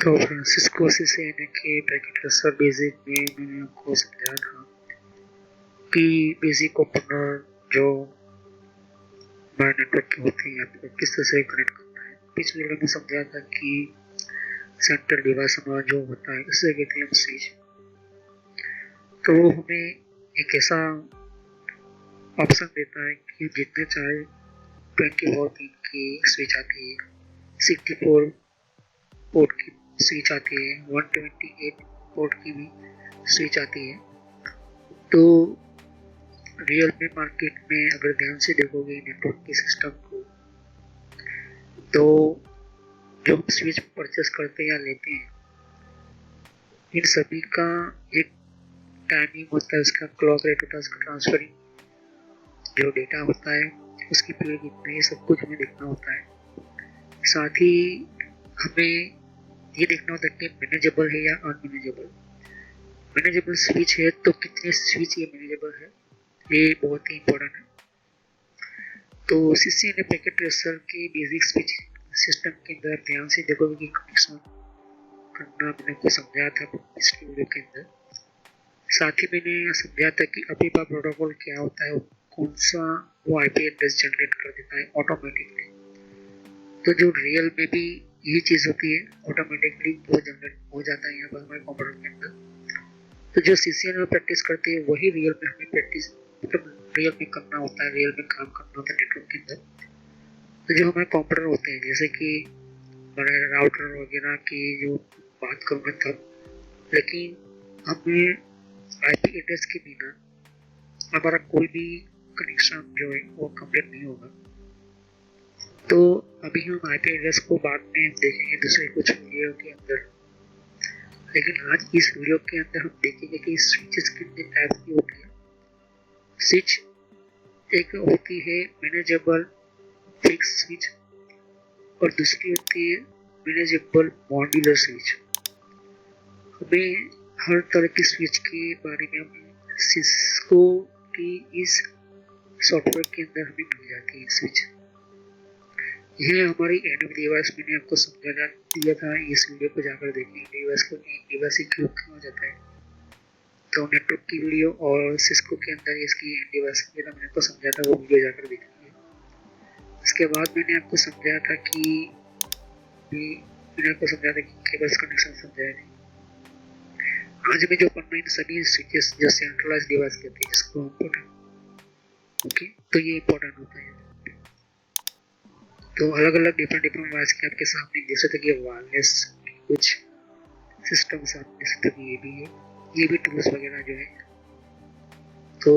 तो फ्रांसिस्को सिसिएना के packet racer basic में मैंने आपको समझाया था कि बेसिक कंपोनेंट जो हमारे नेटवर्क के होते हैं आपको किस तरह से कनेक्ट करना है। पिछले वीडियो में समझाया था कि सेंट्रल डिवाइस हमारा जो होता है उसे कहते हैं स्विच। तो वो हमें एक ऐसा ऑप्शन देता है कि जितने चाहे 24 की स्विच आती है, 64 पोर्ट की स्विच आती है, 128 पोर्ट की भी स्विच आती है। तो रियल में मार्केट में अगर ध्यान से देखोगे नेटवर्क के सिस्टम को, तो जो हम स्विच परचेस करते हैं या लेते हैं, इन सभी का एक टाइमिंग होता है, उसका क्लॉक रेट होता है, उसका ट्रांसफरिंग जो डेटा होता है, उसकी पीरियड कितनी है, सब कुछ हमें देखना होता है। साथ ही हमें ये देखना होता है कि मैनेजेबल है या अनमैनेजेबल। मैनेजेबल स्विच है तो कितने स्विच ये मैनेजेबल है, ये बहुत ही इम्पोर्टेंट है। तो सिसिएना पैकेट रेसर के बेसिक स्विच सिस्टम के अंदर ध्यान से देखोगे कि कनेक्शन करना मैंने आपको समझाया था पिछले वीडियो के अंदर। साथ ही मैंने समझाया था कि अबीबा प्रोटोकॉल क्या होता है, कौन सा वो आईपी एड्रेस जनरेट कर देता है ऑटोमेटिकली। तो जो रियल में भी यही चीज़ होती है, ऑटोमेटिकली वो जनरेट हो जाता है यहाँ पर हमारे कंप्यूटर के अंदर। तो जो सिसिएना में प्रैक्टिस करते हैं वही रियल में हमें प्रैक्टिस मतलब रियल में करना होता है, रियल में काम करना होता है नेटवर्क के अंदर। तो जो हमारे कंप्यूटर होते हैं, जैसे कि हमारे राउटर वगैरह की जो बात करूँगा तब, लेकिन हमें आईपी एड्रेस के बिना हमारा कोई भी कनेक्शन जो है वो कंप्लीट नहीं होगा। तो अभी हम आईपी एड्रेस को बाद में देखेंगे दूसरे कुछ वीडियो के अंदर, लेकिन आज इस वीडियो के अंदर हम देखेंगे कि स्विचेस कितने टाइप की होती है। स्विच एक होती है मैनेजेबल फिक्स स्विच और दूसरी होती है मैनेजेबल मॉड्यूलर स्विच। हमें हर तरह की स्विच के बारे में हमें सिस्को की इस सॉफ्टवेयर के अंदर हमें मिल जाती है स्विच। यह हमारी एंड डिवाइस मैंने आपको समझा दिया था, इस वीडियो को जाकर देखें डिवाइस को डिवाइस क्यों हो जाता है। तो नेटवर्क की वीडियो और सिस्को के अंदर इसकी एंड डिवाइस वगैरह मैंने आपको समझा था, वो वीडियो जाकर देखेंगे। उसके बाद मैंने आपको समझाया था कि केबल्स कनेक्शन समझाया था। आज में जो पढ़ना इन सभी स्विचेस जो सेंट्रलाइज्ड डिवाइस कहते हैं इसको इम्पोर्टेंट, ओके। तो ये इम्पोर्टेंट होता है। तो अलग अलग डिफरेंट डिवाइस के आपके सामने देख सकते कि वायरलेस कुछ सिस्टम्स आप देख सकते कि ये भी है, ये भी टूल्स वगैरह जो है। तो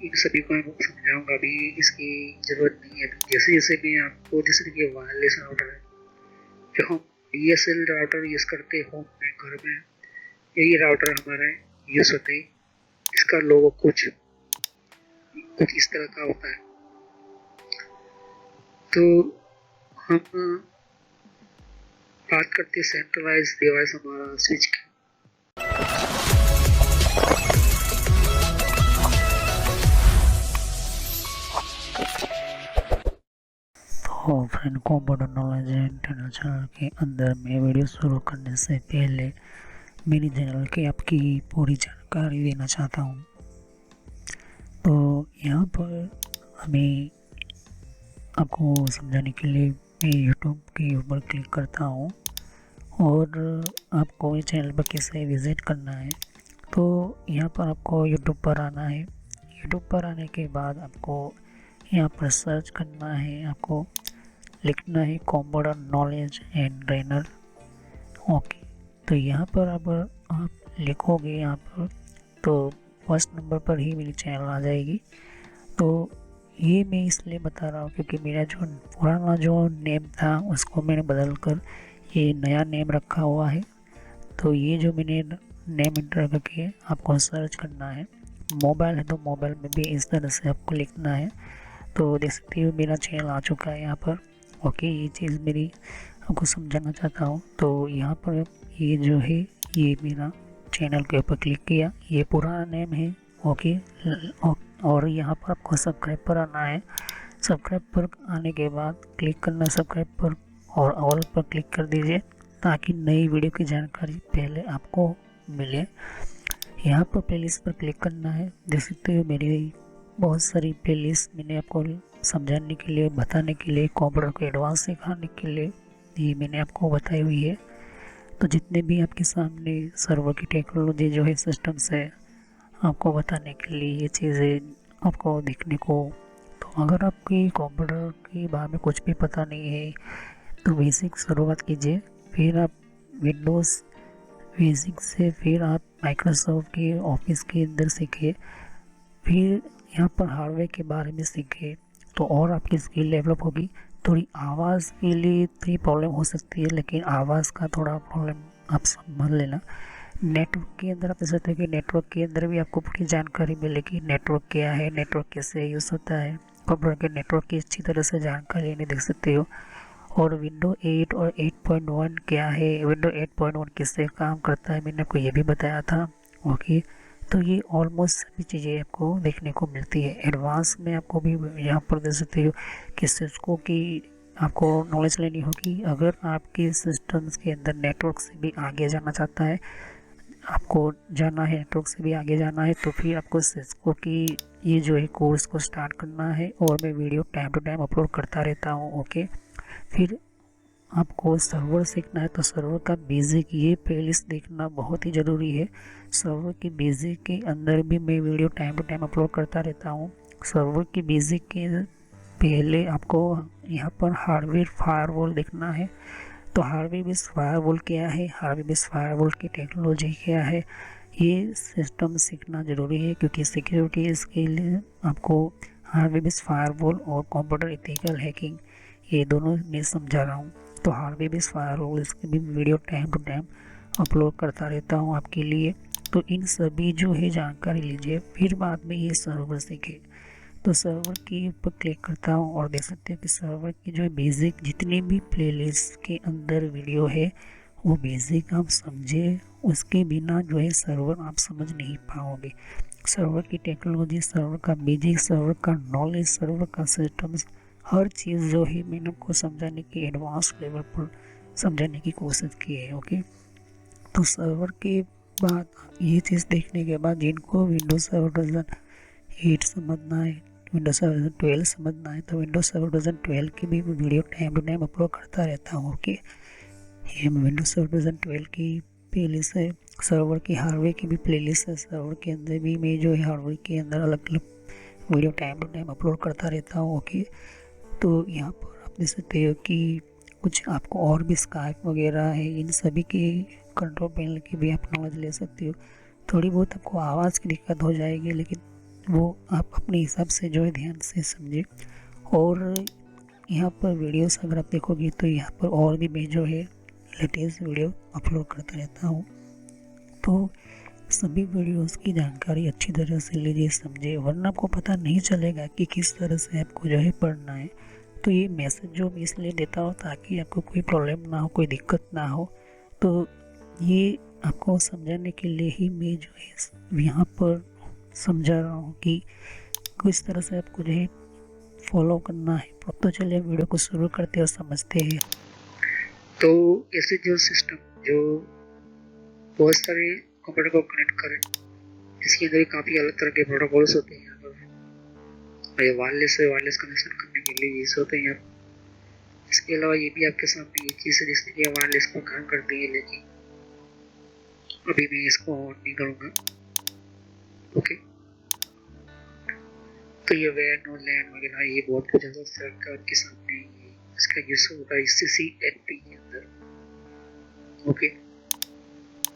इन सभी को मैं समझाऊंगा, अभी इसकी जरूरत नहीं है। जैसे जैसे मैं आपको जैसे कि वायरलेस राउटर है जो हम DSL राउटर यूज करते होम में घर में, यही राउटर हमारा यूज होता है। इसका लोगो कुछ इस तरह का होता है। तो हम बात करते हैं सेंट्रलाइज डिवाइस हमारा स्विच की। तो friend computer knowledge and internet channel के अंदर मैं वीडियो शुरू करने से पहले मेरे चैनल की आपकी पूरी जानकारी देना चाहता हूँ। तो यहाँ पर हमें आपको समझाने के लिए मैं यूट्यूब के ऊपर क्लिक करता हूँ और आपको इस चैनल पर कैसे विज़िट करना है। तो यहाँ पर आपको यूट्यूब पर आना है। यूट्यूब पर आने के बाद आपको यहाँ पर सर्च करना है, आपको लिखना है computer knowledge and trainer, okay. तो यहाँ पर अब आप लिखोगे यहाँ पर, तो फर्स्ट नंबर पर ही मेरी चैनल आ जाएगी। तो ये मैं इसलिए बता रहा हूँ क्योंकि मेरा जो पुराना जो नेम था उसको मैंने बदल कर ये नया नेम रखा हुआ है। तो ये जो मैंने नेम इंटर करके आपको सर्च करना है, मोबाइल है तो मोबाइल में भी इस तरह से आपको लिखना है। तो देख सकते हो मेरा चैनल आ चुका है यहाँ पर, ओके। ये चीज़ मेरी आपको समझाना चाहता हूँ। तो यहाँ पर ये जो है ये मेरा चैनल के ऊपर क्लिक किया, ये पुराना नेम है, ओके। और यहाँ पर आपको सब्सक्राइब पर आना है। सब्सक्राइब पर आने के बाद क्लिक करना सब्सक्राइब पर और ऑल पर क्लिक कर दीजिए। ताकि नई वीडियो की जानकारी पहले आपको मिले। यहाँ पर प्लेलिस्ट पर क्लिक करना है। देख सकते हो मेरी बहुत सारी प्लेलिस्ट मैंने आपको समझाने के लिए, बताने के लिए, कंप्यूटर को एडवांस सिखाने के लिए ये मैंने आपको बताई हुई है। तो जितने भी आपके सामने सर्वर की टेक्नोलॉजी जो है, सिस्टम्स है, आपको बताने के लिए ये चीज़ें आपको देखने को। तो अगर आपकी कंप्यूटर के बारे में कुछ भी पता नहीं है तो बेसिक शुरुआत कीजिए, फिर आप विंडोज़ बेसिक से फिर आप माइक्रोसॉफ्ट के ऑफिस के अंदर सीखिए, फिर यहाँ पर हार्डवेयर के बारे में सीखिए तो और आपकी स्किल डेवलप होगी। थोड़ी आवाज़ के लिए थोड़ी प्रॉब्लम हो सकती है, लेकिन आवाज़ का थोड़ा प्रॉब्लम आप समझ लेना। नेटवर्क के अंदर आप देख सकते हैं कि नेटवर्क के अंदर भी आपको पूरी जानकारी मिलेगी। नेटवर्क क्या है, नेटवर्क कैसे यूज़ होता है, कंप्यूटर के नेटवर्क की अच्छी तरह से जानकारी नहीं देख सकते हो। और विंडो 8 और 8.1 क्या है, विंडो 8.1 किससे काम करता है, मैंने आपको ये भी बताया था। ओके, तो ये ऑलमोस्ट सभी चीज़ें आपको देखने को मिलती है। एडवांस में आपको भी यहाँ पर देख सकते हो कि सिस्को की आपको नॉलेज लेनी होगी। अगर आपके सिस्टम्स के अंदर नेटवर्क से भी आगे जाना चाहता है, आपको जाना है नेटवर्क से भी आगे जाना है, तो फिर आपको सिस्को की ये जो है कोर्स को स्टार्ट करना है। और मैं video time to time upload करता रहता हूँ। ओके, फिर आपको सर्वर सीखना है तो सर्वर का बेसिक ये प्लेलिस्ट देखना बहुत ही ज़रूरी है। सर्वर की बेसिक के अंदर भी मैं video time to time upload करता रहता हूँ। सर्वर की बेसिक के पहले आपको यहाँ पर हार्डवेयर फायरवॉल देखना है। तो हार्डवेयर बेस्ड फायरवॉल क्या है, हार्डवेयर बेस्ड फायरवॉल की टेक्नोलॉजी क्या है, ये सिस्टम सीखना ज़रूरी है, क्योंकि सिक्योरिटी इसके लिए आपको हार्डवेयर बेस्ड फायरवॉल और कंप्यूटर एथिकल हैकिंग ये दोनों मैं समझा रहा हूँ। तो हार्डवेयर बेस्ड फायरवॉल इसके भी video time to time upload करता रहता हूँ आपके लिए। तो इन सभी जो है जानकारी लीजिए, फिर बाद में ये सर्वर सीखे। तो सर्वर के ऊपर क्लिक करता हूँ और देख सकते हैं कि सर्वर की जो है बेसिक जितनी भी प्लेलिस्ट के अंदर वीडियो है वो बेसिक आप समझे, उसके बिना जो है सर्वर आप समझ नहीं पाओगे। सर्वर की टेक्नोलॉजी, सर्वर का बेसिक, सर्वर का नॉलेज, सर्वर का सिस्टम्स, हर चीज़ जो है मैंने आपको समझाने की एडवांस लेवल पर समझाने की कोशिश की है। ओके, तो सर्वर के बाद ये चीज़ देखने के बाद जिनको विंडोज सर्वर वर्जन 8 समझना है, विंडोज सर्वर वर्जन 12 समझना है, तो विंडोज सर्वर वर्जन 12 की भी video time to time upload करता रहता हूँ। ओके, ये विंडोज सर्वर वर्जन 12 की प्लेलिस्ट है। सर्वर की हार्डवेयर की भी प्लेलिस्ट है। सर्वर के अंदर भी मैं जो है हार्डवेयर के अंदर अलग अलग video time to time upload करता रहता हूँ। ओके, तो यहाँ पर आप देख सकते हो कि कुछ आपको और भी स्काइप वगैरह है, इन सभी के कंट्रोल पैनल की भी आप नॉलेज ले सकते हो। थोड़ी बहुत आपको आवाज़ की दिक्कत हो जाएगी, लेकिन वो आप अपने हिसाब से जो है ध्यान से समझे। और यहाँ पर वीडियोस अगर आप देखोगे तो यहाँ पर और भी मैं जो है लेटेस्ट वीडियो अपलोड करता रहता हूँ। तो सभी वीडियोस की जानकारी अच्छी तरह से लीजिए, समझे, वरना आपको पता नहीं चलेगा कि किस तरह से आपको जो है पढ़ना है। तो ये मैसेज जो मैं इसलिए देता हूँ ताकि आपको कोई प्रॉब्लम ना हो, कोई दिक्कत ना हो। तो ये आपको समझाने के लिए ही मैं जो है यहाँ पर समझा रहा हूँ कि किस तरह से आपको जो है फॉलो करना है। तो चलिए वीडियो को शुरू करते और समझते हैं। तो ऐसे जो सिस्टम जो बहुत सारे कंप्यूटर को कनेक्ट करें, इसके अंदर काफ़ी अलग तरह के प्रोटोकॉल्स होते हैं यहाँ पर। ये वायरलेस से वायरलेस कनेक्शन करने के लिए यूज होते हैं यहाँ पर। इसके अलावा ये भी आपके सामने ये चीज़ है जिसने कि वायरलेस को काम करती है, लेकिन अभी मैं इसको ऑन नहीं करूँगा। ओके, तो ये वेयर नो लैंड वगैरह ये बहुत कुछ ऐसा सर्च आपके सामने इसका यूज होता है CCNP के अंदर। ओके,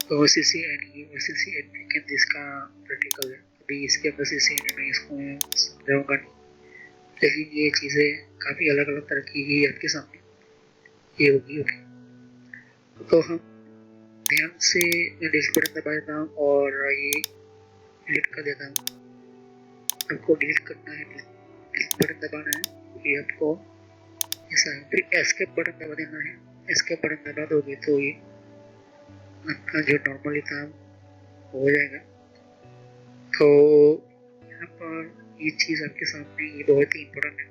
तो CCNP के अंदर इसका प्रैक्टिकल है। अभी इसके अंदर CCNP में इसको समझाऊंगा नहीं, लेकिन ये चीज़ें काफ़ी अलग अलग तरह की ही आपके सामने ये होगी। ओके, तो हम ध्यान से डिलीट बटन दबा देता हूँ और ये डिलीट कर देता हूँ। आपको डिलीट करना है, डिलीट बटन दबाना है, ये आपको ऐसा है। फिर एस्केप बटन दबा देना है। एस्केप बटन दबा दोगे तो ये आपका जो नॉर्मली काम हो जाएगा। तो यहाँ पर ये चीज़ आपके सामने ये बहुत ही इम्पोर्टेंट है।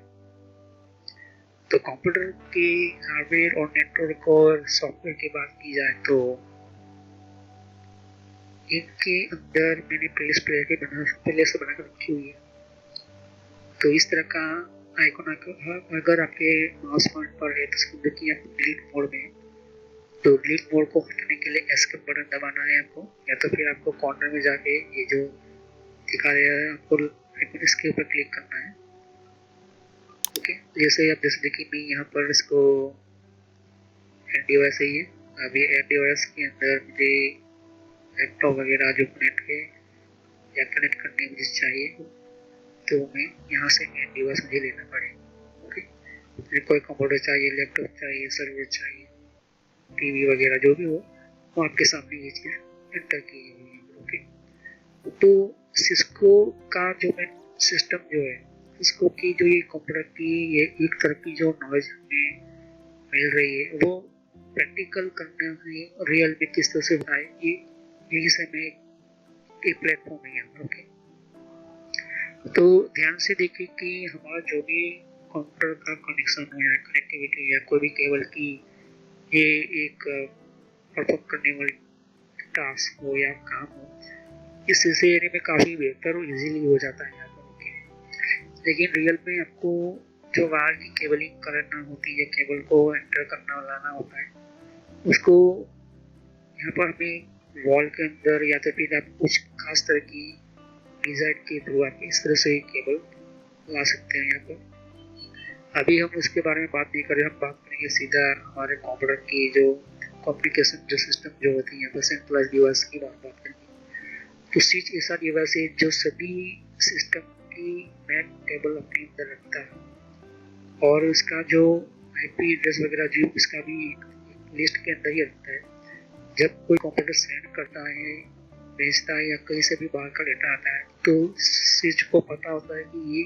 तो कंप्यूटर के हार्डवेयर और नेटवर्क और सॉफ्टवेयर की बात की जाए तो इनके अंदर मैंने पहले से बना कर रखी हुई है। तो इस तरह का आइकॉन अगर आपके माउस पॉइंट पर है तो समझो कि आप डिलीट मोड में। तो डिलीट मोड को हटाने के लिए एस्केप बटन दबाना है आपको, या तो फिर आपको कॉर्नर में जाके ये जो दिखा रहा है आपको आइकॉन, इसके ऊपर क्लिक करना है। ओके, जैसे आप जैसे देखिए मैं यहाँ पर इसको एनडीओएस है ये। अभी एनडीओएस के अंदर मुझे लैपटॉप वगैरह जो कनेक्ट है या कनेक्ट करने मुझे चाहिए तो मैं यहाँ से एनडीओएस मुझे लेना पड़ेगा। ओके, मुझे कोई कंप्यूटर चाहिए, लैपटॉप चाहिए, सर्वर चाहिए, टीवी वगैरह जो भी हो वो आपके सामने ये चीज़ एंटर की हुई है। ओके, तो सिस्को का जो मैं सिस्टम जो है, सिस्को की जो ये कंप्यूटर की ये एक तरह की जो नॉलेज हमें मिल रही है वो प्रैक्टिकल करना है, रियल में किस तरह से बनाए, ये समय एक प्लेटफॉर्म है यहाँ। ओके, तो ध्यान से देखिए कि हमारा जो भी कंप्यूटर का कनेक्शन हो या कनेक्टिविटी या कोई भी केबल की ये एक परफॉर्म करने वाली टास्क हो या काम हो, इस एरिया में काफ़ी बेहतर और इजीली हो जाता है यहाँ पर। ओके, लेकिन रियल में आपको जो वायर की केबलिंग करना होती है, केबल को एंटर करना लाना होता है, उसको यहाँ पर हमें वॉल के अंदर या तो फिर आप कुछ खास तरह की डिजाइन के थ्रू आप इस तरह से केबल ला सकते हैं यहाँ पर। अभी हम उसके बारे में बात नहीं करें, हम बात करेंगे सीधा हमारे कंप्यूटर की जो कम्युनिकेशन जो सिस्टम जो होती है यहाँ पर सेंट्रलाइज डिवाइस की बात करेंगे। तो स्विच ऐसा डिवाइस है जो सभी सिस्टम की मैन टेबल अपने अंदर रखता है और उसका जो आईपी एड्रेस वगैरह जो इसका भी लिस्ट के अंदर ही रखता है। जब कोई कंप्यूटर सेंड करता है, भेजता है या कहीं से भी बाहर का डेटा आता है तो स्विच को पता होता है कि ये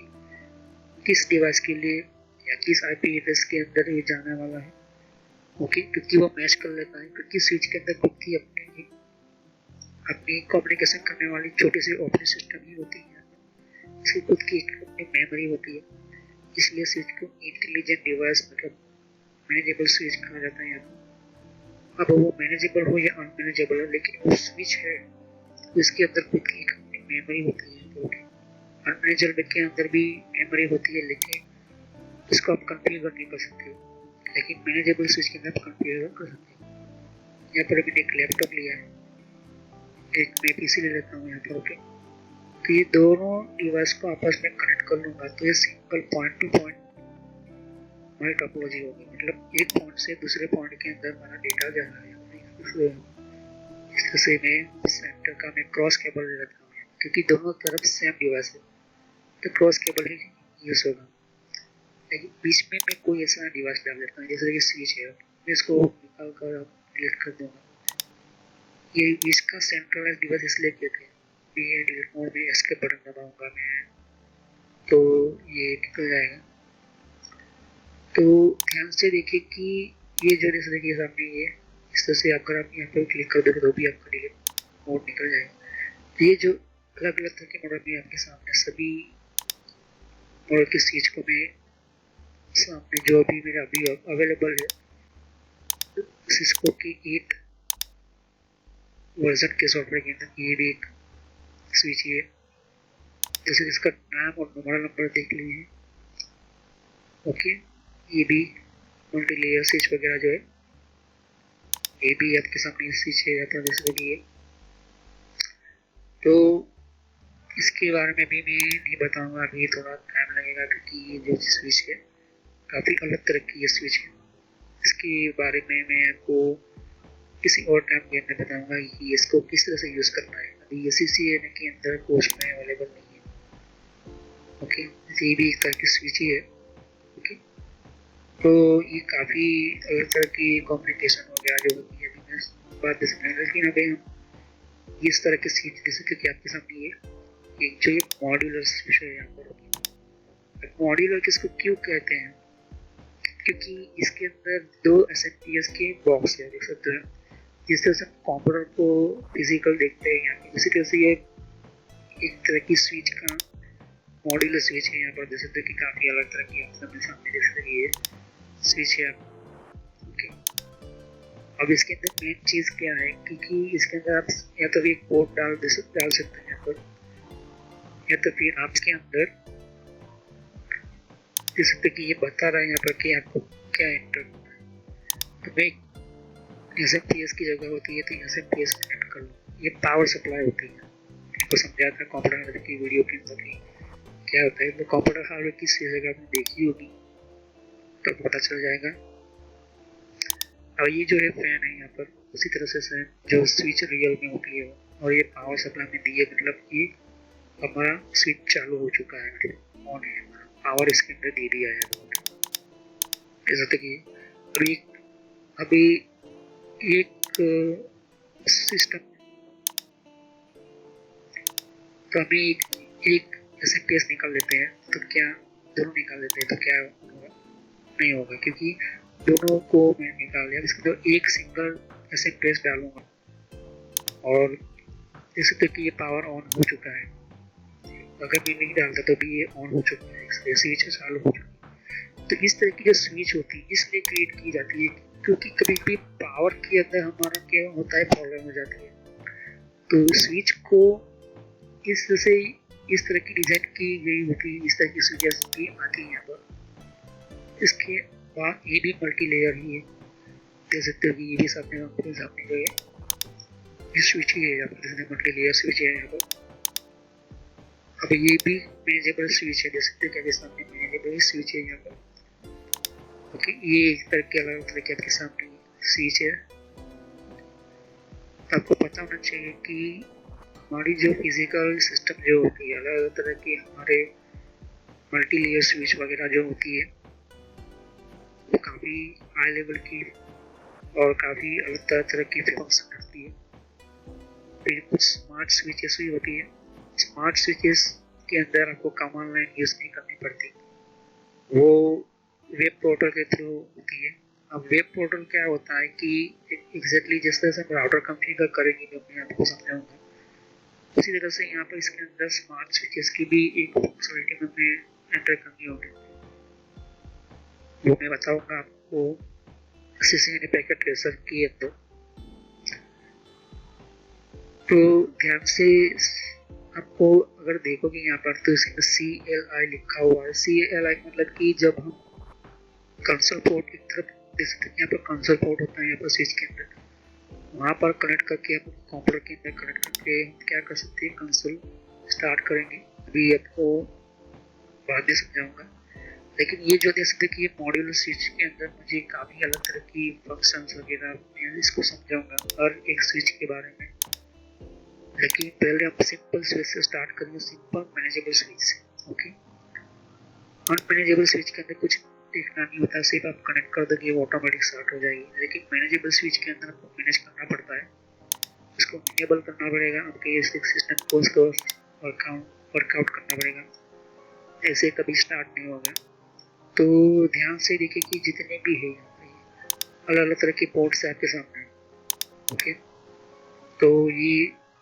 किस डिवाइस के लिए या किस आईपी एड्रेस के अंदर ये जाने वाला है। ओके, क्योंकि वो मैच कर लेता है, क्योंकि स्विच के अंदर खुद की अपनी कम्युनिकेशन करने वाली छोटी सी ऑपरेटिंग सिस्टम ही होती है, इसकी खुद की अपनी मेमोरी होती है। इसलिए स्विच को इंटेलिजेंट डिवाइस मतलब मैनेजेबल स्विच कहा जाता है। अब वो मैनेजेबल हो या अनमैनेजेबल हो, लेकिन वो स्विच है तो इसके अंदर खुद की अपनी मेमोरी होती है। अनमैनेजेबल के अंदर भी मेमोरी होती है लेकिन इसको आप कॉन्फ़िगर नहीं कर सकते, लेकिन मैनेजेबल स्विच के अंदर आप कॉन्फ़िगर कर सकते हैं। यहाँ पर मैंने एक लैपटॉप लिया है, एक मैं पीसी ले लेता हूँ यहाँ पर। ओके, तो ये दोनों डिवाइस को आपस में कनेक्ट कर लूँगा तो ये सिंगल पॉइंट टू पॉइंट हमारी टोपोलॉजी होगी, मतलब एक पॉइंट से दूसरे पॉइंट के अंदर हमारा डेटा जा रहा है। इस तरह से मैं सेंटर का मैं क्रॉस केबल ले लेता हूँ क्योंकि दोनों तरफ सेम डिवाइस है तो क्रॉस केबल ही यूज होगा। लेकिन बीच में मैं कोई ऐसा डिवाइस डाल देता हूँ जैसे कि स्विच है, मैं इसको निकाल कर डिलीट कर दूंगा। ये इसका सेंट्रलाइज डिवाइस इसलिए कहते हैं, ये डिलीट मोड में एस्केप बटन दबाऊंगा मैं तो ये निकल जाएगा। तो ध्यान से देखिए कि ये जो जैसे देखिए सामने ये इस तरह से अगर आप यहाँ पर क्लिक कर दोगे तो भी आपका डिलीट मोड निकल जाएगा। तो ये जो अलग अलग तरह के मॉडल में आपके सामने सभी मॉडल की स्विच को मैं सामने जो भी मेरा अभी अवेलेबल है सिस्को की 8 वर्जन के सॉफ्टवेयर के अंदर ये भी एक स्विच है। जैसे इसका नाम और मोबाइल नंबर देख लीजिए। ओके, ये भी मल्टी लेयर स्विच वगैरह जो है ये भी आपके सामने स्विच है जाता है जैसे कि ये। तो इसके बारे में भी मैं नहीं बताऊंगा, अभी थोड़ा टाइम लगेगा क्योंकि ये जो स्विच है काफ़ी अलग तरह की ये स्विच है। इसके बारे में मैं आपको किसी और टाइम के अंदर बताऊंगा कि इसको किस तरह से यूज़ करना है। अभी ये CCNA के अंदर कोर्स में अवेलेबल नहीं है। ओके, ये भी एक तरह की स्विच ही है। ओके, तो ये काफ़ी अलग तरह की कम्युनिकेशन हो गया जो होती है, अभी मैं बात नहीं समझ, लेकिन अभी हम इस तरह की स्विच जैसे कि आपके सामने ये एक जो ये मॉड्यूलर स्विच है यहाँ पर। मॉड्यूलर किसको क्यों कहते हैं, क्योंकि इसके अंदर 2 SMPS के बॉक्स है, देख सकते हैं। जिस तरह से हम कंप्यूटर को फिजिकल देखते हैं यहाँ पर, उसी तरह से ये एक तरह की स्विच का मॉड्यूलर स्विच है यहाँ पर। देख सकते हैं कि काफ़ी अलग तरह की आपके सामने देख सकते हैं स्विच है। ओके, अब इसके अंदर मेन चीज क्या है, क्योंकि इसके अंदर आप या तो एक पोर्ट डाल सकते हैं यहाँ पर, या तो फिर आपके अंदर जैसे कि ये बता रहा है यहाँ पर कि आपको क्या एंटर करना है। तो मैं SMPS की जगह होती है तो SMPS कनेक्ट कर लो। ये पावर सप्लाई होती है, आपको समझा था कंप्यूटर हार्डवेयर की वीडियो के अंदर क्या होता है। तो कंप्यूटर हार्डवेयर की जगह आपने देखी होगी तो पता चल जाएगा। और ये जो है फैन है यहाँ पर उसी तरह से जो स्विच रियल में होती है, और ये पावर सप्लाई में दी है, मतलब ये हमारा स्विच चालू हो चुका है, मतलब ऑन है, पावर इसके अंदर दे दिया है। जैसे कि अभी एक सिस्टम तो अभी एक SMPS निकाल लेते हैं, तो क्या दोनों निकाल लेते हैं तो क्या होगा, नहीं होगा, क्योंकि दोनों को मैं निकाल लिया। इसके अंदर एक सिंगल SMPS डालूंगा और जैसे तो कि ये पावर ऑन हो चुका है, अगर मैं नहीं डालता तो भी ये ऑन हो चुका है, इसलिए स्विच चालू हो चुका है। तो इस तरह की जो स्विच होती है इसलिए क्रिएट की जाती है, क्योंकि कभी कभी पावर के अंदर हमारा क्या होता है, प्रॉब्लम हो जाती है। तो स्विच को इस तरह से इस तरह की डिजाइन की गई होती है, इस तरह की स्विचेस भी आती है यहाँ पर। इसके बाद ये भी मल्टी लेयर ही है, देख सकते हो कि ये भी सामने जो है ये स्विच ही है यहाँ पर, मल्टी लेयर स्विच है यहाँ पर। अब ये भी मैनेजेबल स्विच है, देख सकते हो कि सामने मैनेजेबल स्विच है यहाँ पर। ओके, ये एक तरह के अलग तरह के आपके सामने स्विच है। आपको पता होना चाहिए कि हमारी जो फिजिकल सिस्टम जो होती है, अलग अलग तरह की हमारे मल्टी लेयर स्विच वगैरह जो होती है वो काफ़ी हाई लेवल की और काफ़ी अलग तरह की फंक्शन करती है। फिर कुछ स्मार्ट स्विचेस भी होती है। स्मार्ट स्विचेस के अंदर आपको कमांड लाइन यूज़ नहीं करनी पड़ती, वो वेब पोर्टल के थ्रू होती है। अब वेब पोर्टल क्या होता है कि एग्जैक्टली जिस तरह से हम राउटर कॉन्फ़िगर करेंगे जो मैं आपको समझाऊंगा, उसी तरह से यहाँ पर इसके अंदर स्मार्ट स्विचेस की भी एक फंक्शनलिटी में हमें एंटर करनी होगी, वो मैं बताऊंगा आपको CCNA पैकेट ट्रेसर के अंदर। तो ध्यान से आपको अगर देखोगे यहाँ पर तो इसमें CLI लिखा हुआ है। CLI मतलब कि जब हम कंसोल पोर्ट की तरफ देखते हैं, यहाँ पर कंसोल पोर्ट होता है यहाँ पर स्विच के अंदर, वहाँ पर कनेक्ट करके आप कंप्यूटर के अंदर कनेक्ट करके क्या कर सकते हैं, कंसोल स्टार्ट करेंगे। अभी आपको बाद में समझाऊंगा, लेकिन ये जो देख सकते कि ये मॉड्यूलर स्विच के अंदर मुझे काफ़ी अलग तरह की फंक्शंस वगैरह, मैं इसको समझाऊंगा हर एक स्विच के बारे में। लेकिन पहले हम सिंपल स्विच से स्टार्ट करेंगे, सिंपल मैनेजेबल स्विच से। ओके, अनमैनेजेबल स्विच के अंदर कुछ देखना नहीं होता, सिर्फ आप कनेक्ट कर दोगे वो ऑटोमेटिक स्टार्ट हो जाएगी। लेकिन मैनेजेबल स्विच के अंदर आपको मैनेज करना पड़ता है, इसको इनेबल करना पड़ेगा, आपके सिस्टम को उसको वर्कआउट करना पड़ेगा, ऐसे कभी स्टार्ट नहीं होगा। तो ध्यान से देखिए कि जितने भी है अलग अलग तरह के पोर्ट्स है आपके सामने। ओके, तो ये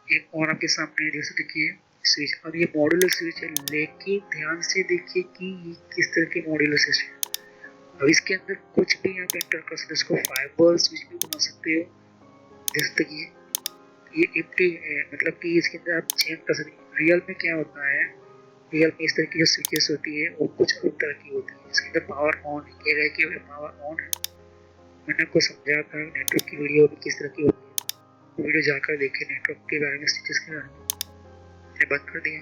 एक और आपके सामने जैसे देखिए स्विच, अब ये मॉड्यूलर स्विच है, लेकिन ध्यान से देखिए कि ये किस तरह की मॉड्यूलर स्विच है। अब इसके अंदर कुछ भी आप एंटर कर सकते हो, इसको फाइबर स्विच भी बना सकते हो। जैसे कि ये एम्प्टी है, मतलब कि इसके अंदर आप चेंज कर सकते हो। रियल में क्या होता है, रियल में इस तरह की जो स्विचेस होती है वो कुछ अलग तरह की होती है। इसके अंदर पावर ऑन कह रहे कि पावर ऑन है, मैंने आपको समझा था नेटवर्क की वीडियो में किस तरह की होती है, वीडियो जाकर देखे नेटवर्क के बारे में, स्विचेस के बारे में। मैंने बंद कर दिया,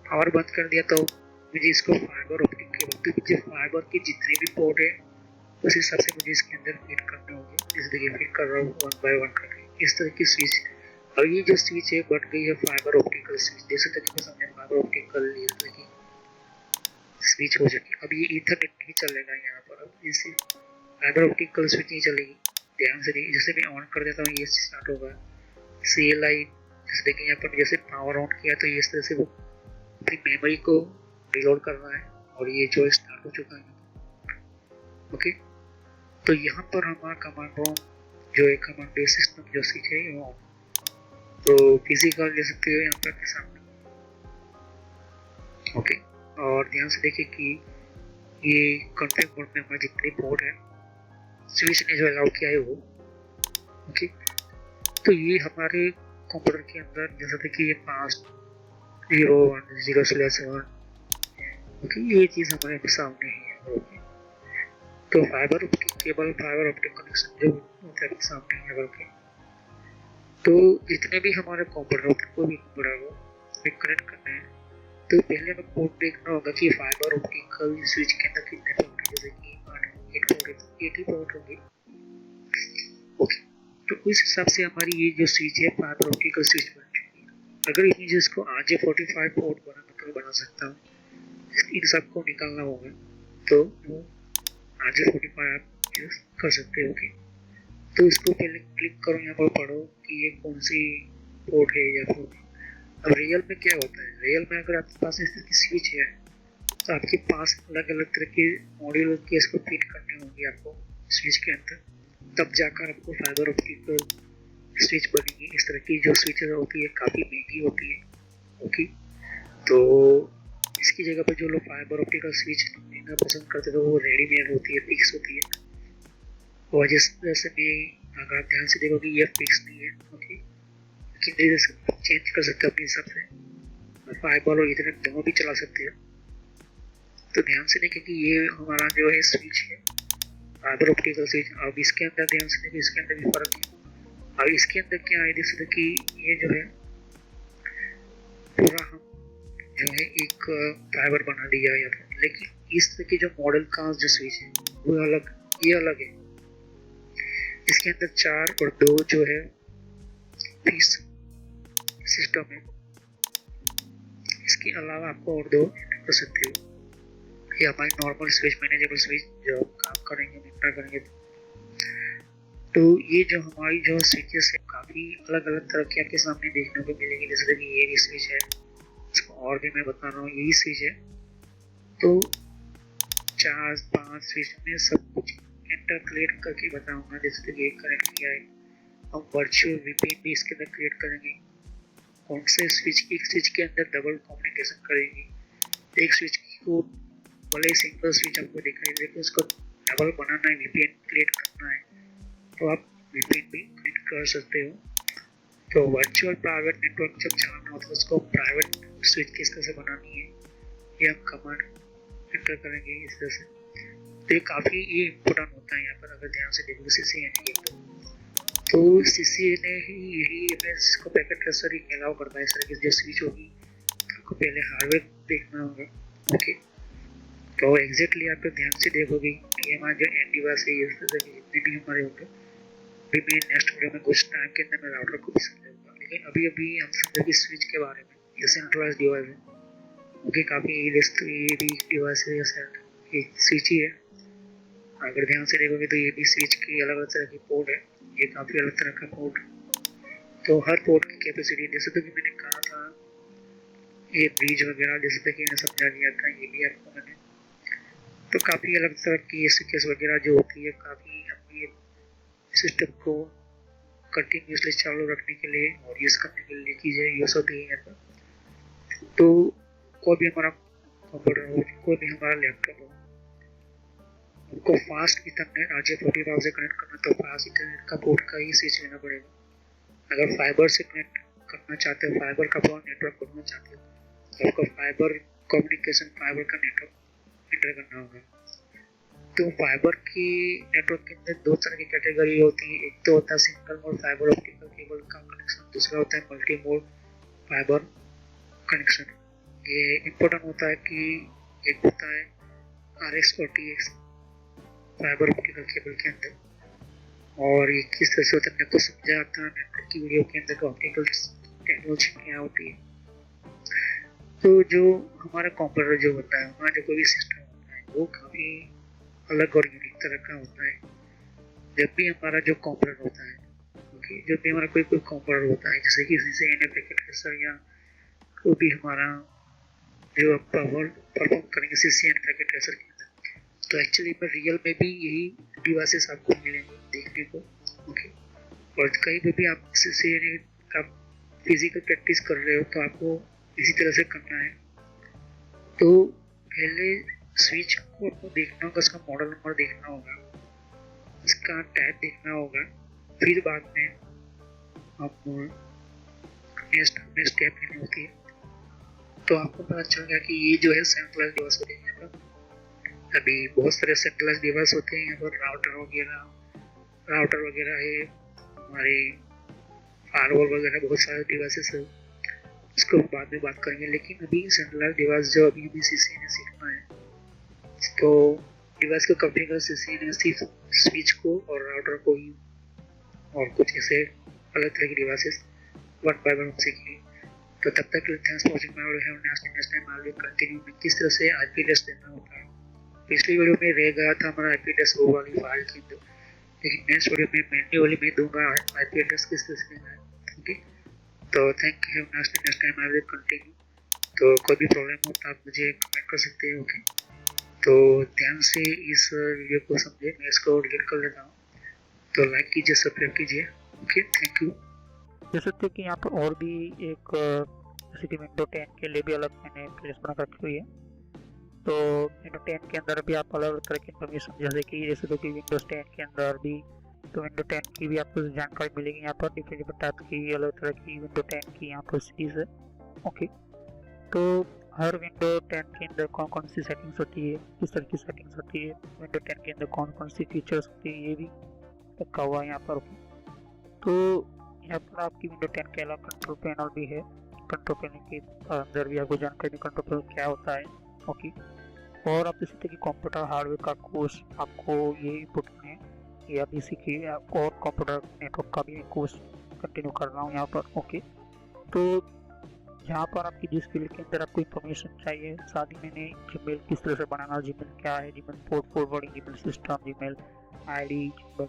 पावर बंद कर दिया, तो मुझे इसको फाइबर ऑप्टिक केबल, तो मुझे फाइबर के जितने भी पोर्ट है उस हिसाब से मुझे इसके अंदर फिट करने होंगे। जैसे देखिए फिट कर रहा हूँ वन बाय वन करके इस तरह की स्विच। और ये जो स्विच है बट गई है फाइबर ऑप्टिकल स्विच, जैसे तक सामने फाइबर ऑप्टिकल की स्विच हो जाएगी। अब ये ईथरनेट नहीं चलेगा यहाँ पर, अब इसे फाइबर ऑप्टिकल स्विच नहीं चलेगी। ध्यान से देखिए, जैसे मैं ऑन कर देता हूँ ये स्टार्ट होगा। CLI जैसे देखिए यहाँ पर जैसे पावर ऑन किया तो ये इस तरह से वो अपनी मेमोरी को रिलोड कर रहा है और ये जो स्टार्ट हो चुका है। ओके, तो यहाँ पर हमारा कमांड रोम जो एक कमांड बेस सिस्टम जो स्विच है वो, तो फिजिकल ले सकते हो यहाँ पर के सामने। ओके, और ध्यान से देखिए कि ये कॉन्फ़िग मोड में हमारे जितने पोर्ट है स्विच ने जो अलाउ किया है वो। ओके, तो ये हमारे कंप्यूटर के अंदर जैसा था कि ये 5 0 1 0/1। ओके, ये चीज़ हमारे सामने ही है। ओके, तो fibre optic cable, fibre optic connection जो होता है सामने ही है। ओके, तो जितने भी हमारे कंप्यूटर होते हैं, कोई भी कंप्यूटर हो हमें कनेक्ट करना है तो पहले हमें पोर्ट देखना होगा कि फाइबर ऑप्टिकल स्विच के अंदर कितने पोर्ट है, जैसे कि 8 पोर्ट है तो 80 पोर्ट होंगे। ओके, तो उस हिसाब से हमारी ये जो स्विच है फाइबर ऑप्टिकल स्विच बन चुकी है। अगर इन्हें जो इसको RJ45 पोर्ट बना सकता हूँ, इन सबको निकालना होगा तो वो RJ45 आप यूज कर सकते हो। तो इसको पहले क्लिक करो, यहाँ पर पढ़ो कि ये कौन सी पोर्ट है या फिर। अब रियल में क्या होता है, रियल में अगर आपके पास इस तरह की स्विच है तो आपके पास अलग अलग तरह के मॉड्यूल के इसको फिट करने होंगे आपको स्विच के अंदर, तब जाकर आपको फाइबर ऑप्टिकल स्विच बनेगी। इस तरह की जो स्विचेस होती है काफ़ी महंगी होती है। ओके, तो इसकी जगह पर जो लोग फाइबर ऑप्टिकल स्विच लेना पसंद करते हैं तो वो रेडीमेड होती है, फिक्स होती है। और जैसे भी अगर आप ध्यान से देखोगे ये फिक्स नहीं है। ओके, लेकिन चेंज कर सकते हो अपने हिसाब से, फाइबर और इथरनेट दोनों भी चला सकते हैं। तो ध्यान से देखें कि ये हमारा जो है स्विच है फाइबर ऑप्टिकल स्विच। अब इसके अंदर ध्यान से देखें, इसके अंदर भी फर्क है। अब इसके अंदर क्या है, जैसे कि ये जो है पूरा हम जो है एक फाइबर बना दिया या तो, लेकिन इस तरह की जो मॉडल का जो स्विच है वो अलग, ये अलग है। इसके अंदर 4 और 2 जो है पीस सिस्टम है। इसके अलावा आपको और 2 कर सकते हो। ये हमारी नॉर्मल स्विच, मैनेजेबल स्विच जो काम करेंगे, निपटा करेंगे। तो ये जो हमारी जो स्विचेस है काफ़ी अलग अलग तरह की आपके सामने देखने को मिलेगी। जैसे कि ये भी स्विच है, इसको और भी मैं बता रहा हूँ, यही स्विच है। तो 4-5 स्विच में सब कुछ इंटरकनेक्ट करके बताऊंगा। जैसे कि एक कनेक्ट किया है, हम वर्चुअल VPN भी इसके अंदर क्रिएट करेंगे। कौन से स्विच, एक स्विच के अंदर डबल कम्युनिकेशन करेंगे। एक स्विच को भले सिंगल स्विच आपको दिखाई दे, उसको डबल बनाना है, VPN क्रिएट करना है तो आप VPN भी क्रिएट कर सकते हो। तो वर्चुअल प्राइवेट नेटवर्क जब चलाना होता है उसको प्राइवेट स्विच किस तरह से बनानी है ये हम कमांड एंटर करेंगे इस तरह से। तो ये काफ़ी ये इम्पोर्टेंट होता है यहाँ पर। अगर ध्यान से देखो CCNA के तो CCNA ही यही इसको पैकेट ट्रांसफर ही अलाउ करता है। इस तरह की जो स्विच होगी आपको पहले हार्डवेयर देखना होगा। ओके, तो एग्जैक्टली आप ध्यान से देखोगे कि हमारा जो एंड डिवाइस है इस तरह के जितने भी हमारे होंगे, अभी मैं नेक्स्ट वीडियो में कुछ टाइम के अंदर मैं राउटर को भी समझाऊंगा। लेकिन अभी अभी हम समझेंगे स्विच के बारे में। ये सेंट्रलाइज डिवाइस है। ओके, काफ़ी ये भी डिवाइस है, जैसे एक स्विच ही है। अगर ध्यान से देखोगे तो ये भी स्विच की अलग अलग तरह की पोर्ट है, ये काफ़ी अलग तरह का पोर्ट। तो हर पोर्ट की कैपेसिटी, जैसे तो कि मैंने कहा था ये ब्रिज वगैरह जैसे तक मैंने समझा दिया था, ये भी आपको मैंने। तो काफ़ी अलग तरह की स्विचेस वगैरह जो होती है, काफ़ी अपनी सिस्टम को कंटिन्यूसली चालू रखने के लिए और यूज़ करने के लिए चीज़ें यूज़ होती है यहाँ पर। तो कोई भी हमारा कंप्यूटर हो, कोई भी हमारा लैपटॉप हो, उनको फास्ट इंटरनेट RJ45 से कनेक्ट करना तो फास्ट इंटरनेट का पोर्ट का ही स्विच लेना पड़ेगा। अगर फाइबर से कनेक्ट करना चाहते हो, फाइबर का नेटवर्क करना चाहते हो तो आपको फाइबर कम्युनिकेशन, फाइबर का नेटवर्क एंटर करना होगा। तो फाइबर की नेटवर्क के अंदर 2 तरह की कैटेगरी होती है। एक तो होता है single mode fibre optical cable का कनेक्शन, दूसरा होता है मल्टी मोड फाइबर कनेक्शन। ये इम्पोर्टेंट होता है कि एक होता है RX और TX फाइबर ऑप्टिकल केबल के अंदर, और ये किस तरह से होता है आपको समझा था नेटवर्क की वीडियो के अंदर ऑप्टिकल टेक्नोलॉजी क्या होती है। तो जो हमारा कंप्यूटर जो होता है, हमारा जो कोई भी सिस्टम होता है वो काफ़ी अलग और यूनिक तरह का होता है। जब भी हमारा जो कंप्यूटर होता है, ओके, जब भी हमारा कोई कंप्यूटर होता है, जैसे कि CCNA पैकेट ट्रेसर या कोई भी हमारा जो परफॉर्म करेंगे CCNA पैकेट ट्रेसर के अंदर, तो एक्चुअली में रियल में भी यही डिवाइसेस आपको मिलेंगे देखने को। ओके, और कहीं भी आप CCNA का फिजिकल प्रैक्टिस कर रहे हो तो आपको इसी तरह से करना है। तो पहले स्विच को आपको देखना होगा, उसका मॉडल नंबर देखना होगा, इसका टैग देखना होगा, फिर बाद में आपको नेक्स्ट स्टेप लेनी होती है। तो आपको पता चलेगा कि ये जो है सेंट्रलाइज्ड डिवाइस होते हैं। यहाँ पर अभी बहुत सारे सेंट्रलाइज्ड डिवाइस होते हैं, यहाँ पर राउटर वगैरह है, हमारे फायरवॉल वगैरह बहुत सारे डिवाइसेस है, इसको बाद में बात करेंगे। लेकिन अभी सेंट्रलाइज्ड डिवाइस जो अभी हमें सीसी ने सीखना है, तो डिवाइस को कॉन्फ़िगर सीसी ने सिर्फ स्विच को और राउटर को ही, और कुछ ऐसे अलग तरह के डिवाइसेस वन बाय वन सीखेंगे। तो तब तक thanks for watching my video. Next time I will continue में किस तरह से आईपी एड्रेस देना होता है। पिछली वीडियो में रह गया था हमारा आईपी एड्रेस वो वाली फाइल की, लेकिन नेक्स्ट वीडियो में मेनली वाली में दूंगा आईपी एड्रेस किस तरह से देना है। ओके, तो thank you. Next time I will continue. तो कोई भी प्रॉब्लम हो तो आप मुझे कमेंट कर सकते हैं। ओके, तो ध्यान से इस वीडियो को समझे। मैं इसको डिलीट कर लेता हूँ, तो लाइक कीजिए, सब्सक्राइब कीजिए। Okay, thank you. देख सकते हैं कि यहाँ पर और भी एक जैसे कि विंडो 10 के लिए भी अलग मैंने प्लेस बना रखी हुई है। तो विंडो 10 के अंदर भी आप अलग तरह की इन्फॉर्मेशन जैसे कि विंडोज 10 के अंदर भी, तो विंडो 10 की भी आपको जानकारी मिलेगी। यहाँ पर डिफरेंट टाइप की अलग तरह की विंडो 10 की यहाँ पर सीरीज है। ओके, तो हर विंडो 10 के अंदर कौन कौन सी सेटिंग्स होती है, किस तरह की सेटिंग्स होती है, विंडो 10 के अंदर कौन कौन सी फीचर्स होती है, ये भी रखा हुआ है यहाँ पर। तो यहाँ पर आपकी विंडो 10 के अलावा कंट्रोल पैनल भी है। कंट्रोल पैनल के अंदर भी आपको जानकारी कंट्रोल पैनल क्या होता है। ओके, और आप जैसे कि कंप्यूटर हार्डवेयर का कोर्स आपको ये इम्पोर्टेंट है, या बेसिकली और कंप्यूटर नेटवर्क का भी कोर्स कंटिन्यू कर रहा हूँ यहाँ पर। ओके, तो यहाँ पर आपकी जिस फील्ड के अंदर आपको इन्फॉर्मेशन चाहिए, साथ ही मैंने जीमेल किस तरह से बनाना, जीमेल क्या है, Gmail port forwarding, Gmail system, Gmail ID के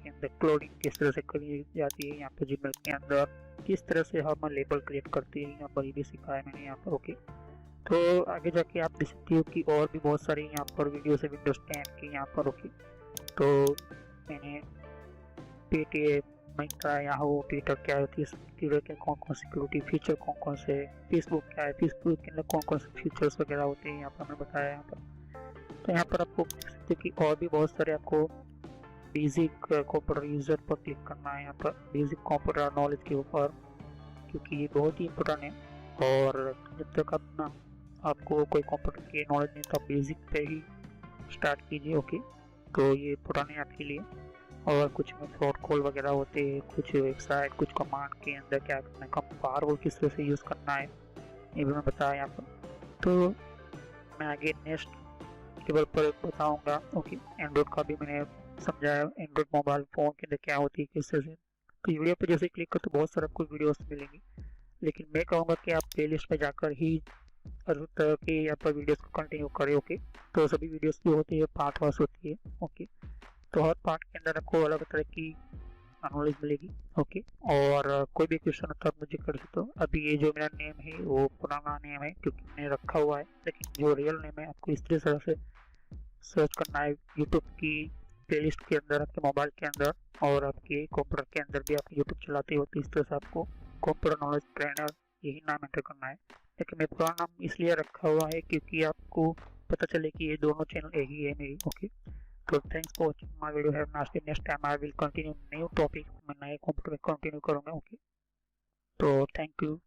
अंदर क्लोडिंग किस तरह से करी जाती है, यहाँ पर जीमेल के अंदर किस तरह से हम लेबल क्रिएट करते हैं, यहाँ पर ये भी सिखाया है मैंने यहाँ पर। ओके, तो आगे जाके आप देख सकते हो कि और भी बहुत सारी यहाँ पर वीडियोस है विंडोज 10 की यहाँ पर। ओके, तो मैंने पेटीएम, मिंत्रा, याहू, ट्विटर क्या होती है, ट्विटर के कौन कौन सिक्योरिटी फीचर कौन कौन से, फेसबुक क्या है, फेसबुक के अंदर कौन कौन से फीचर्स वगैरह होते हैं यहाँ पर मैंने बताया यहाँ पर। तो यहाँ पर आपको देख सकते हैं कि और भी बहुत सारे आपको बेसिक कंप्यूटर यूजर पर क्लिक करना है यहाँ पर, बेसिक कंप्यूटर नॉलेज के ऊपर, क्योंकि ये बहुत ही इम्पोर्टेंट है। और जब तक अपना आपको कोई कंप्यूटर की नॉलेज नहीं तो आप बेसिक पे ही स्टार्ट कीजिए। ओके, तो ये इम्पोर्टेंट है आपके लिए। और कुछ में फ्रॉड कॉल वगैरह होते हैं, कुछ वेबसाइट, कुछ कमांड के अंदर क्या करना है, फायरवॉल किस तरह से यूज़ करना है, ये भी मैं बताया यहाँ पर। तो मैं आगे नेक्स्ट टेबल पर बताऊँगा। ओके, एंड्रॉइड का भी मैंने समझाया, एंड्रॉइड मोबाइल फ़ोन के अंदर क्या होती है किस तरह से। तो वीडियो पर जैसे क्लिक कर तो बहुत सारा आपको वीडियोस मिलेंगी, लेकिन मैं कहूँगा कि आप प्लेलिस्ट में जाकर ही हर तरह के यहाँ पर वीडियोस को कंटिन्यू करें। ओके, तो सभी वीडियोस की होती है पार्ट वाइज होती है। ओके, तो हर पार्ट के अंदर आपको अलग तरह की नॉलेज मिलेगी। ओके, और कोई भी क्वेश्चन हो तो आप मुझे कर सकते हो। अभी ये जो मेरा नेम है वो पुराना नेम है क्योंकि मैंने रखा हुआ है, लेकिन जो रियल नेम है आपको इस तरह से सर्च करना है यूट्यूब की प्लेलिस्ट के अंदर, आपके मोबाइल के अंदर, और आपके कंप्यूटर के अंदर भी आप यूट्यूब चलाते हो तो इस तरह से आपको कंप्यूटर नॉलेज ट्रेनर यही नाम एंटर करना है। लेकिन मैं पुराना नाम इसलिए रखा हुआ है क्योंकि आपको पता चले कि ये दोनों चैनल यही है मेरी। ओके, तो thanks for watching my video. Have nice day. Next time I will continue new topic, मैं नए कंप्यूटर में कंटिन्यू करूँगा। ओके, तो थैंक यू।